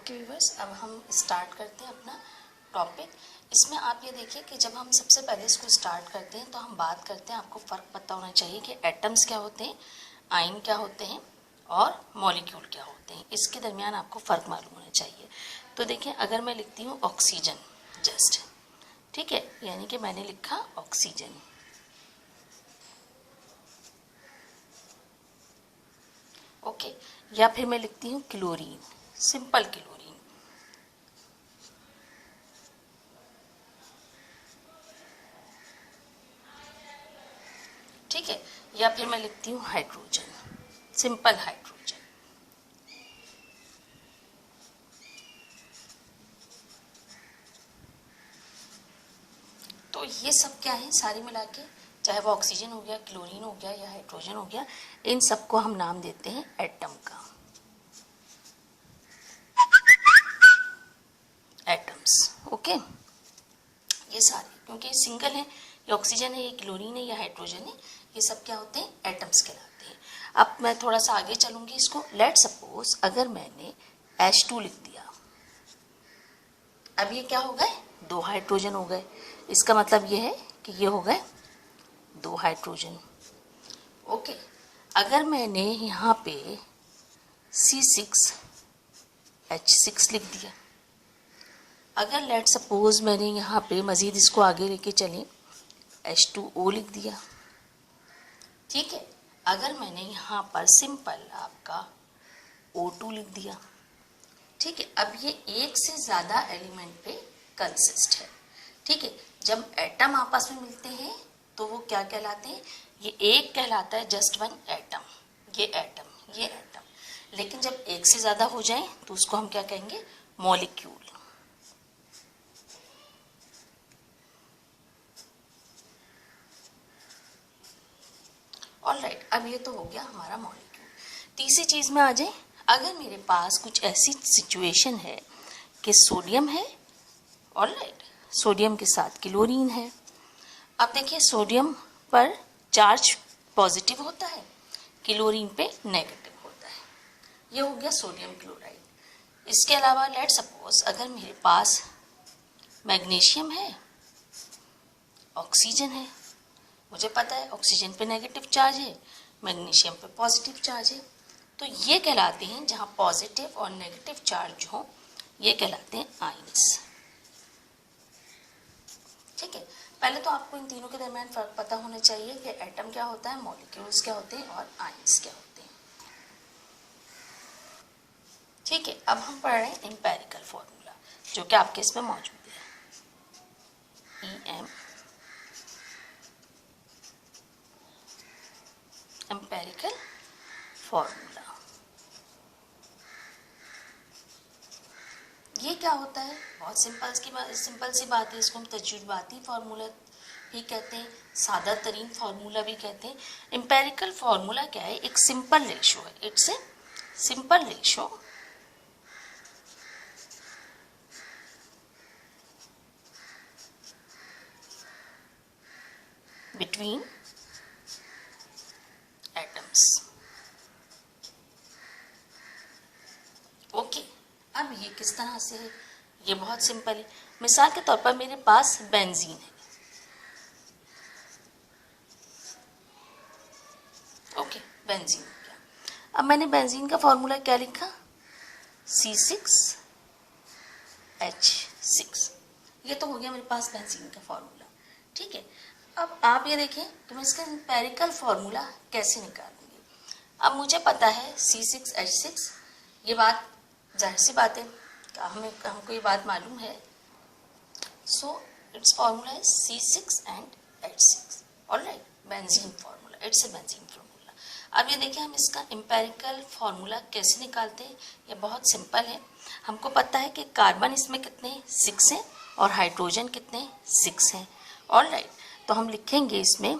Okay viewers, अब हम start करते हैं अपना टॉपिक। इसमें आप ये देखिए कि जब हम सबसे पहले इसको स्टार्ट करते हैं तो हम बात करते हैं, आपको फ़र्क पता होना चाहिए कि एटम्स क्या होते हैं, आयन क्या होते हैं और मॉलिक्यूल क्या होते हैं। इसके दरमियान आपको फ़र्क मालूम होना चाहिए। तो देखिए, अगर मैं लिखती हूँ ऑक्सीजन जस्ट, ठीक है, यानी कि मैंने लिखा ऑक्सीजन, ओके, या फिर मैं लिखती हूँ क्लोरीन, सिंपल क्लोरीन, ठीक है, या फिर मैं लिखती हूँ हाइड्रोजन, सिंपल हाइड्रोजन। तो ये सब क्या है, सारी मिला के, चाहे वो ऑक्सीजन हो गया, क्लोरीन हो गया या हाइड्रोजन हो गया, इन सबको हम नाम देते हैं एटम का, एटम्स। ओके, ये सारे, क्योंकि ये सिंगल है, ये ऑक्सीजन है, ये क्लोरीन है, या हाइड्रोजन है, ये सब क्या होते हैं, एटम्स कहलाते हैं। अब मैं थोड़ा सा आगे चलूंगी इसको। लेट सपोज अगर मैंने H2 लिख दिया, अब ये क्या हो गए, 2 हाइड्रोजन हो गए। इसका मतलब ये है कि ये हो गए 2 हाइड्रोजन। ओके, अगर मैंने यहाँ पे C6H6 लिख दिया, अगर लेट सपोज मैंने यहाँ पे मज़ीद इसको आगे लेके चलें, H2O लिख दिया, ठीक है, अगर मैंने यहाँ पर सिंपल आपका O2 लिख दिया, ठीक है, अब ये एक से ज़्यादा एलिमेंट पे कंसिस्ट है, ठीक है। जब एटम आपस में मिलते हैं तो वो क्या कहलाते हैं, ये एक कहलाता है, जस्ट वन एटम, ये एटम, ये एटम। लेकिन जब एक से ज़्यादा हो जाए तो उसको हम क्या कहेंगे, मॉलिक्यूल। ऑलराइट, अब ये तो हो गया हमारा मॉलिक्यूल। तीसरी चीज़ में आ जाए, अगर मेरे पास कुछ ऐसी सिचुएशन है कि सोडियम है, ऑलराइट, सोडियम के साथ क्लोरीन है। अब देखिए, सोडियम पर चार्ज पॉजिटिव होता है, क्लोरीन पे नेगेटिव होता है, ये हो गया सोडियम क्लोराइड। इसके अलावा लेट सपोज अगर मेरे पास मैग्नीशियम है, ऑक्सीजन है, मुझे पता है ऑक्सीजन पे नेगेटिव चार्ज है, मैग्नीशियम पे पॉजिटिव चार्ज है, तो ये कहलाते हैं, जहाँ पॉजिटिव और नेगेटिव चार्ज हो, ये कहलाते हैं आयंस, ठीक है। पहले तो आपको इन तीनों के दरमियान फर्क पता होना चाहिए कि एटम क्या होता है, मॉलिक्यूल्स क्या होते हैं और आयंस क्या होते हैं, ठीक है। अब हम पढ़ रहे हैं एम्पेरिकल फॉर्मूला, जो कि आपके इसमें मौजूद है, एम्पेरिकल फॉर्मूला। ये क्या होता है, बहुत सिंपल सी बात है, इसको हम तजुर्बाती फार्मूला भी कहते हैं, सादा तरीन फार्मूला भी कहते हैं। एम्पेरिकल फार्मूला क्या है, एक सिंपल रेशो है, it's a simple ratio between atoms. Okay, अब ये किस तरह से है, ये बहुत सिंपल है। मिसाल के तौर पर मेरे पास बेंजीन है, ओके, बेंजीन हो गया। अब मैंने बेंजीन का फॉर्मूला क्या लिखा, C6H6, ये तो हो गया मेरे पास बेंजीन का फॉर्मूला, ठीक है। अब आप ये देखिए कि मैं इसका एम्पेरिकल फॉर्मूला कैसे निकालूंगी। अब मुझे पता है C6H6, ये बात जाहिर सी बात है, हमको ये बात मालूम है, सो इट्स फॉर्मूला है C6 and H6, alright, benzene formula, it's a benzene formula. अब ये देखिए, हम इसका एम्पेरिकल फॉर्मूला कैसे निकालते हैं, ये बहुत सिंपल है। हमको पता है कि कार्बन इसमें कितने 6 हैं और हाइड्रोजन कितने 6 हैं, ऑलराइट। तो हम लिखेंगे इसमें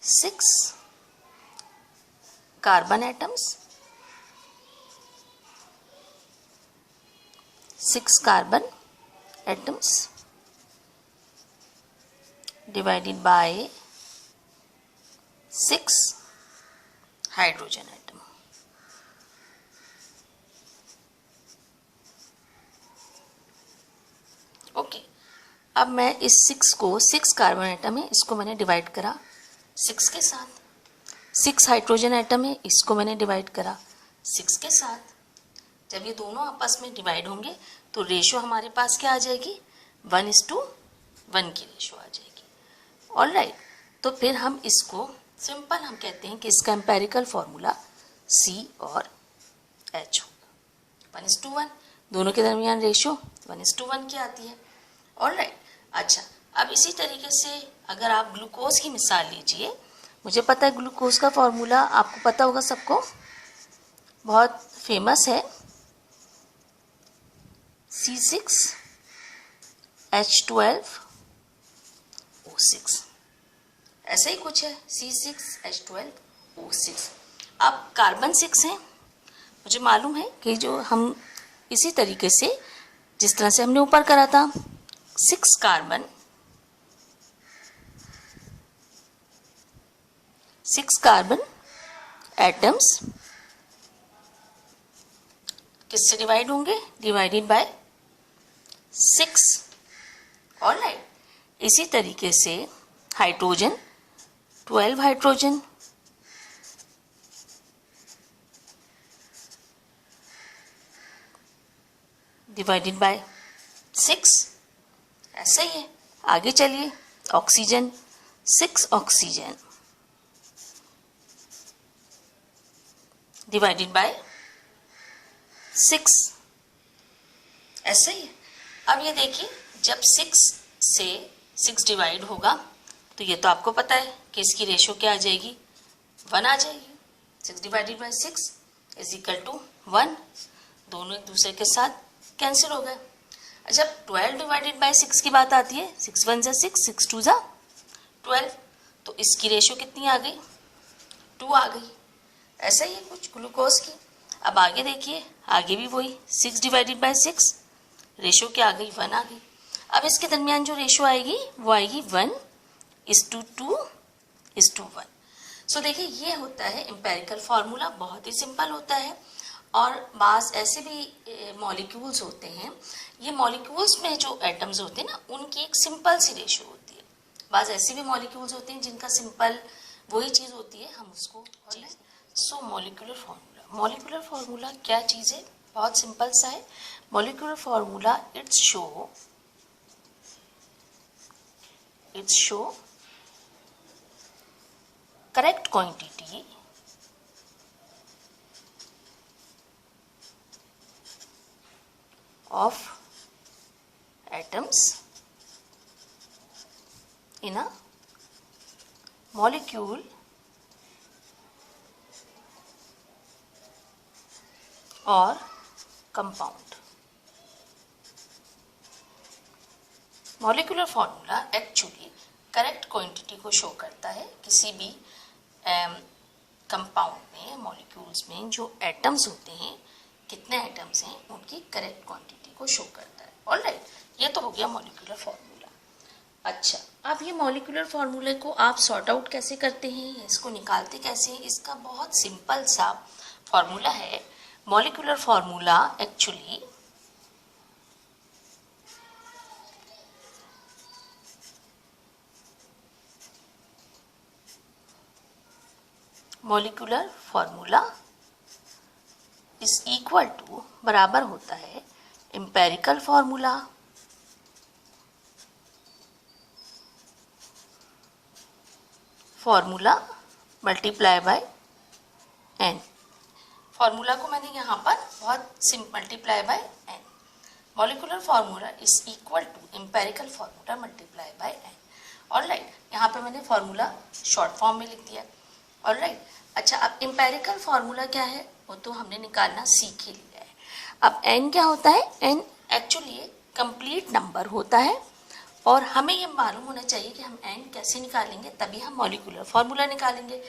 6 carbon atoms, 6 carbon atoms divided by 6 hydrogen atom. Okay, अब मैं इस 6 को 6 कार्बन एटम है, इसको मैंने डिवाइड करा 6 के साथ। 6 हाइड्रोजन एटम है, इसको मैंने डिवाइड करा 6 के साथ। जब ये दोनों आपस में डिवाइड होंगे तो रेशो हमारे पास क्या आ जाएगी, 1:1 की रेशो आ जाएगी। ऑलराइट, तो फिर हम इसको सिंपल हम कहते हैं कि इसका एम्पेरिकल फॉर्मूला C और H होगा। 1:1, दोनों के दरमियान रेशो 1:1 की आती है। ऑलराइट, अच्छा, अब इसी तरीके से अगर आप ग्लूकोज की मिसाल लीजिए, मुझे पता है ग्लूकोज का फॉर्मूला आपको पता होगा, सबको बहुत फेमस है, C6H12O6, ऐसा ही कुछ है, C6H12O6। अब कार्बन 6 है, मुझे मालूम है कि जो हम इसी तरीके से जिस तरह से हमने ऊपर करा था, 6 कार्बन एटम्स किससे डिवाइड होंगे, डिवाइडेड बाय 6। ऑलराइट, इसी तरीके से हाइड्रोजन 12 हाइड्रोजन डिवाइडेड बाय 6, ऐसा ही है। आगे चलिए, ऑक्सीजन 6 ऑक्सीजन डिवाइडेड बाय 6, ऐसा ही है। अब ये देखिए, जब 6 से 6 डिवाइड होगा तो ये तो आपको पता है कि इसकी रेशो क्या आ जाएगी, 1 आ जाएगी। 6 divided by 6 is equal to 1, दोनों एक दूसरे के साथ कैंसिल हो गए। जब 12 डिवाइडेड बाय 6 की बात आती है, 6 1 = 6, 6 2 = 12, तो इसकी रेशो कितनी आ गई, 2 आ गई। ऐसा ही है कुछ ग्लूकोज की। अब आगे देखिए, आगे भी वही 6 डिवाइडेड बाय 6, रेशो क्या आ गई, 1 आ गई। अब इसके दरमियान जो रेशो आएगी वो आएगी 1:2:1। सो देखिए, ये होता है एम्पेरिकल फार्मूला, बहुत ही सिंपल होता है। और बाज़ ऐसे भी मॉलिक्यूल्स होते हैं, ये मॉलिक्यूल्स में जो एटम्स होते हैं ना, उनकी एक सिंपल सी रेशो होती है। बाज़ ऐसे भी मॉलिक्यूल्स होते हैं जिनका सिंपल वही चीज़ होती है, हम उसको। सो मॉलिक्यूलर फार्मूला क्या चीज़ है, बहुत सिंपल सा है। Molecular formula it's show correct quantity of atoms in a molecule or compound. Molecular formula actually correct quantity को शो करता है किसी भी कंपाउंड में, मॉलिक्यूल्स में जो एटम्स होते हैं, कितने एटम्स हैं, उनकी करेक्ट क्वांटिटी को शो करता है। ऑलराइट, ये तो हो गया मॉलिक्यूलर फार्मूला। अच्छा, अब ये मॉलिक्यूलर फार्मूले को आप सॉर्ट आउट कैसे करते हैं, इसको निकालते कैसे हैं, इसका बहुत सिंपल सा फार्मूला है। Molecular formula actually molecular formula is equal to, बराबर होता है empirical formula multiply by n। Formula को मैंने यहाँ पर बहुत simple multiply by n। Molecular formula is equal to empirical formula multiply by n। All right, यहाँ पे मैंने फार्मूला शॉर्ट फॉर्म में लिख दिया। ऑलराइट, अच्छा, अब एम्पेरिकल फार्मूला क्या है, वो तो हमने निकालना सीख ही लिया है। अब n क्या होता है, n एक्चुअली कंप्लीट नंबर होता है, और हमें ये मालूम होना चाहिए कि हम n कैसे निकालेंगे, तभी हम मॉलिक्यूलर फार्मूला निकालेंगे।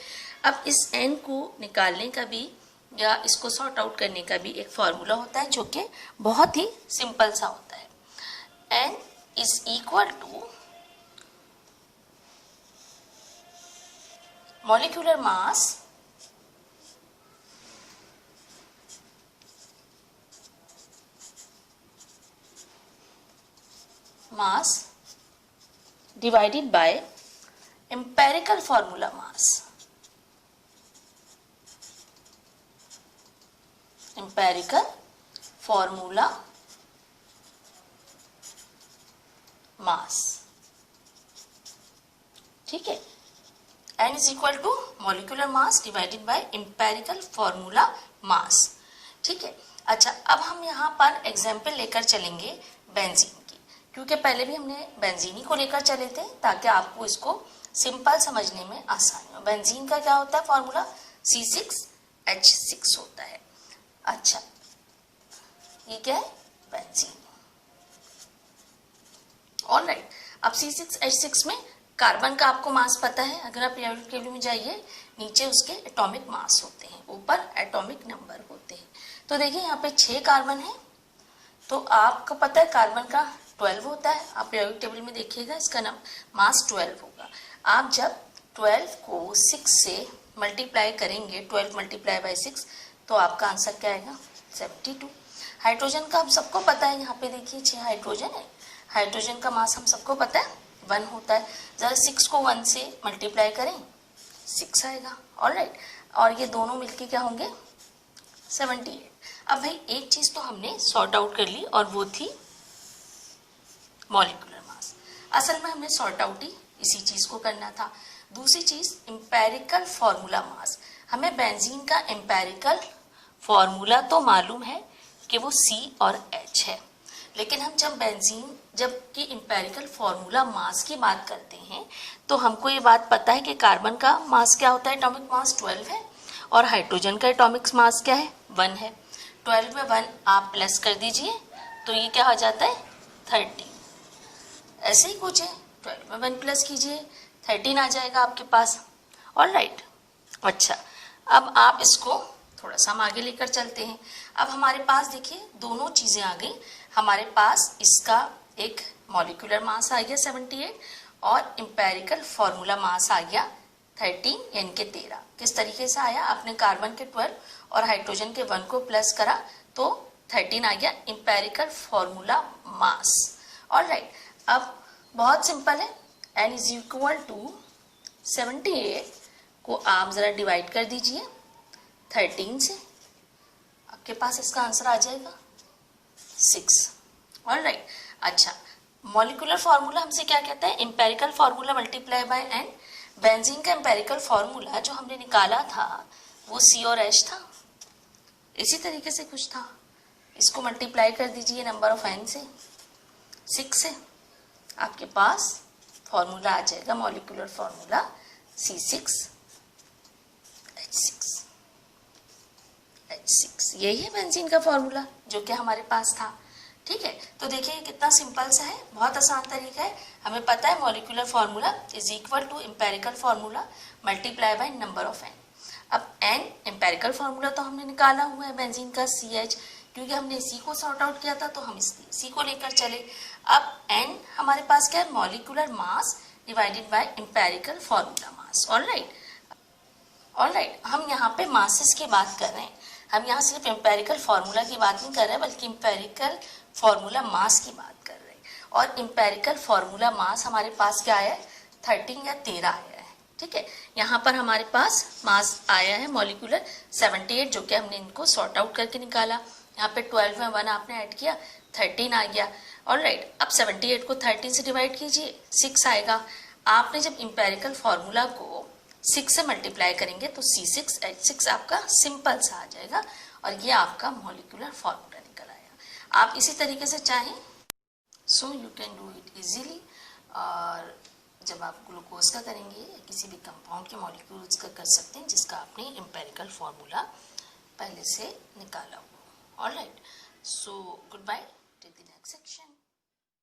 अब इस n को निकालने का भी या इसको सॉर्ट आउट करने का भी एक फार्मूला होता है, जो कि बहुत ही सिंपल सा होता है। n is equal to molecular mass mass divided by empirical formula mass. Empirical formula mass. ठीक है, n is equal to molecular mass divided by empirical formula mass. ठीक है, अच्छा अब हम यहाँ पर एग्जाम्पल लेकर चलेंगे बेंजीन की, क्योंकि पहले भी हमने बेंजीन को लेकर चले थे ताकि आपको इसको सिंपल समझने में आसानी हो। बेंजीन का क्या होता है फॉर्मूला? C6H6 होता है। अच्छा ये क्या है? बेंजीन। ऑलराइट, अब C6H6 में कार्बन का आपको मास पता है, अगर आप पीरियोडिक टेबल में जाइए नीचे उसके एटॉमिक मास होते हैं, ऊपर एटॉमिक नंबर होते हैं। तो देखिए यहाँ पे 6 कार्बन है, तो आपको पता है कार्बन का 12 होता है। आप पीरियोडिक टेबल में देखिएगा इसका मास 12 होगा। आप जब 12 को 6 से मल्टीप्लाई करेंगे, 12 मल्टीप्लाई बाई 6, तो आपका आंसर क्या आएगा? 72। हाइड्रोजन का हम सबको पता है, यहाँ पे देखिए 6 हाइड्रोजन है, हाइड्रोजन का मास हम सबको पता है 1 होता है। जरा 6 को 1 से मल्टीप्लाई करें 6 आएगा। ऑलराइट, और ये दोनों मिलके क्या होंगे? 78। अब भाई एक चीज तो हमने सॉर्ट आउट कर ली और वो थी मॉलिक्यूलर मास। असल में हमने सॉर्ट आउट ही इसी चीज को करना था। दूसरी चीज एम्पेरिकल फॉर्मूला मास। हमें बेंजीन का एम्पेरिकल फॉर्मूला तो मालूम है कि वो C और H है, लेकिन हम जब कि एम्पेरिकल फॉर्मूला मास की बात करते हैं तो हमको ये बात पता है कि कार्बन का मास क्या होता है? एटॉमिक मास 12 है, और हाइड्रोजन का एटॉमिक मास क्या है? 1 है। 12 में 1 आप प्लस कर दीजिए तो ये क्या हो जाता है? 13। ऐसे ही कुछ है, 12 में 1 प्लस कीजिए 13 आ जाएगा आपके पास। ऑलराइट, अच्छा अब आप इसको थोड़ा सा हम आगे लेकर चलते हैं। अब हमारे पास देखिए दोनों चीजें आ गई। हमारे पास इसका एक मॉलिक्यूलर मास आ गया 78 और एम्पेरिकल फॉर्मूला मास आ गया 13 यानी कि 13। किस तरीके से आया? आपने कार्बन के 12 और हाइड्रोजन के 1 को प्लस करा तो 13 आ गया एम्पेरिकल फॉर्मूला मास। ऑलराइट, अब बहुत सिंपल है, n इज इक्वल टू 78 को आप जरा डिवाइड कर दीजिए 13 से, आपके पास इसका आंसर आ जाएगा 6। ऑलराइट, अच्छा मॉलिक्यूलर फॉर्मूला हमसे क्या कहता है? Empirical formula multiply by n। Benzene का एम्पेरिकल फॉर्मूला जो हमने निकाला था वो C और H था, इसी तरीके से कुछ था। इसको मल्टीप्लाई कर दीजिए नंबर ऑफ n से, 6 से, आपके पास फॉर्मूला आ जाएगा मॉलिक्यूलर फॉर्मूला C6H6। यही है बेंजीन का फॉर्मूला जो कि हमारे पास था। ठीक है, तो देखिए कितना सिंपल सा है, बहुत आसान तरीका है। हमें पता है molecular formula is equal to empirical formula multiply by number of n। अब n एम्पेरिकल फॉर्मूला तो हमने निकाला हुआ है बेंजीन का CH, क्योंकि हमने C को सॉर्ट आउट किया था तो हम इसलिए C को लेकर चले। अब n हमारे पास क्या है? Molecular mass divided by empirical formula mass. Alright, हम यहाँ पे मासेस की बात कर रहे हैं, हम यहाँ सिर्फ एम्पेरिकल फॉर्मूला की बात नहीं कर रहे हैं बल्कि एम्पेरिकल फॉर्मूला मास की बात कर रहे हैं। और एम्पेरिकल फॉर्मूला मास हमारे पास क्या आया है? 13 या 13 आया है। ठीक है, यहाँ पर हमारे पास मास आया है मॉलिक्यूलर 78, जो कि हमने इनको सॉर्ट आउट करके निकाला। यहाँ पे 12 में 1 आपने ऐड किया 13 आ गया। ऑलराइट, अब 78 को 13 से डिवाइड कीजिए 6 आएगा। आपने जब एम्पेरिकल फॉर्मूला को 6 से मल्टीप्लाई करेंगे तो C6H6 आपका सिंपल सा आ जाएगा और ये आपका मॉलिक्यूलर फॉर्मूला निकल आया। आप इसी तरीके से चाहें so you can do it easily. और जब आप ग्लूकोज का करेंगे या किसी भी कंपाउंड के मॉलिक्यूल्स का कर सकते हैं जिसका आपने एम्पेरिकल फॉर्मूला पहले से निकाला हो। All right, so goodbye till the next section.